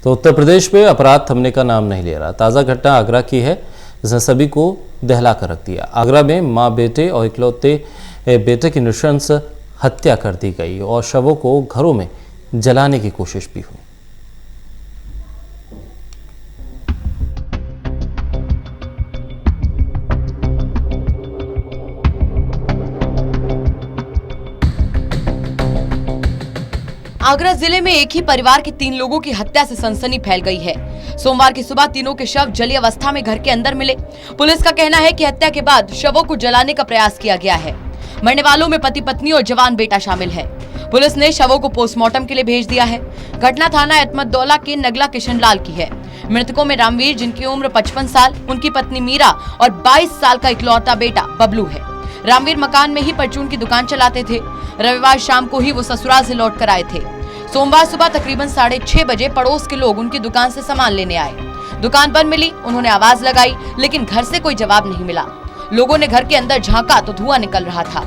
तो उत्तर प्रदेश में अपराध थमने का नाम नहीं ले रहा। ताज़ा घटना आगरा की है, जिसने सभी को दहला कर रख दिया। आगरा में मां बेटे और इकलौते बेटे की नृशंस हत्या कर दी गई और शवों को घरों में जलाने की कोशिश भी हुई। आगरा जिले में एक ही परिवार के 3 लोगों की हत्या से सनसनी फैल गई है। सोमवार की सुबह तीनों के शव जली अवस्था में घर के अंदर मिले। पुलिस का कहना है कि हत्या के बाद शवों को जलाने का प्रयास किया गया है। मरने वालों में पति पत्नी और जवान बेटा शामिल है। पुलिस ने शवों को पोस्टमार्टम के लिए भेज दिया है। घटना थाना अहमददौला के नगला किशनलाल की है। मृतकों में रामवीर, जिनकी उम्र 55 साल, उनकी पत्नी मीरा और 22 साल का इकलौता बेटा बबलू है। रामवीर मकान में ही परचून की दुकान चलाते थे। रविवार शाम को ही वो ससुराल से लौट कर आए थे। सोमवार सुबह तकरीबन 6:30 बजे पड़ोस के लोग उनकी दुकान से सामान लेने आए। दुकान बंद मिली, उन्होंने आवाज लगाई, लेकिन घर से कोई जवाब नहीं मिला। लोगों ने घर के अंदर झांका तो धुआं निकल रहा था।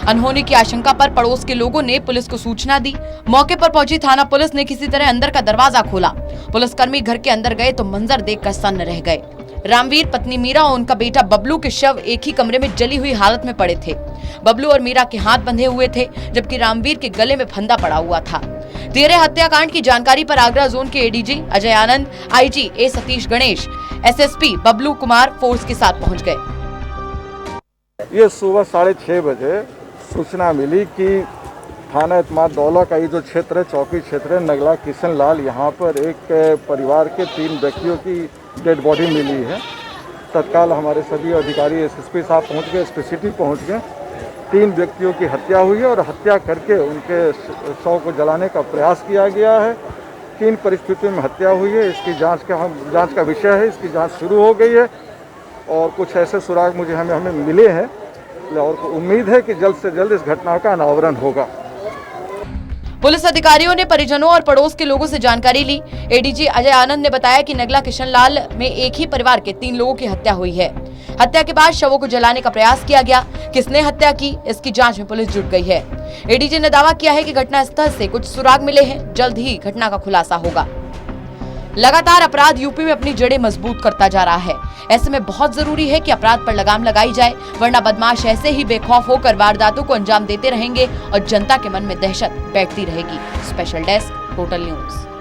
अनहोनी की आशंका पर पड़ोस के लोगों ने पुलिस को सूचना दी। मौके पर पहुंची थाना पुलिस ने किसी तरह अंदर का दरवाजा खोला। पुलिसकर्मी घर के अंदर गए तो मंजर देखकर सन्न रह गए। रामवीर, पत्नी मीरा और उनका बेटा बबलू के शव एक ही कमरे में जली हुई हालत में पड़े थे। बबलू और मीरा के हाथ बंधे हुए थे, जबकि रामवीर के गले में फंदा पड़ा हुआ था। तेरे हत्याकांड की जानकारी पर आगरा जोन के एडीजी अजय आनंद, आईजी ए सतीश गणेश, एसएसपी बबलू कुमार फोर्स के साथ पहुंच गए। ये सुबह 6:30 बजे सूचना मिली कि थाना अहमददौला का ये जो क्षेत्र है, चौकी क्षेत्र है, नगला किशनलाल, यहाँ पर एक परिवार के 3 व्यक्तियों की डेड बॉडी मिली है। तत्काल हमारे सभी अधिकारी एसएसपी साहब पहुँच गए, एसपी सिटी पहुँच गए। 3 व्यक्तियों की हत्या हुई है और हत्या करके उनके शव को जलाने का प्रयास किया गया है। किन परिस्थितियों में हत्या हुई है, इसकी जांच का विषय है। इसकी जांच शुरू हो गई है और कुछ ऐसे सुराग हमें मिले हैं और उम्मीद है कि जल्द से जल्द इस घटना का अनावरण होगा। पुलिस अधिकारियों ने परिजनों और पड़ोस के लोगों से जानकारी ली। एडीजी अजय आनंद ने बताया कि नगला किशनलाल में एक ही परिवार के 3 लोगों की हत्या हुई है। हत्या के बाद शवों को जलाने का प्रयास किया गया। किसने हत्या की, इसकी जांच में पुलिस जुट गई है। एडीजी ने दावा किया है कि घटनास्थल से कुछ सुराग मिले हैं। जल्द ही घटना का खुलासा होगा। लगातार अपराध यूपी में अपनी जड़ें मजबूत करता जा रहा है। ऐसे में बहुत जरूरी है कि अपराध पर लगाम लगाई जाए, वरना बदमाश ऐसे ही बेखौफ होकर वारदातों को अंजाम देते रहेंगे और जनता के मन में दहशत बैठती रहेगी। Special desk, total news.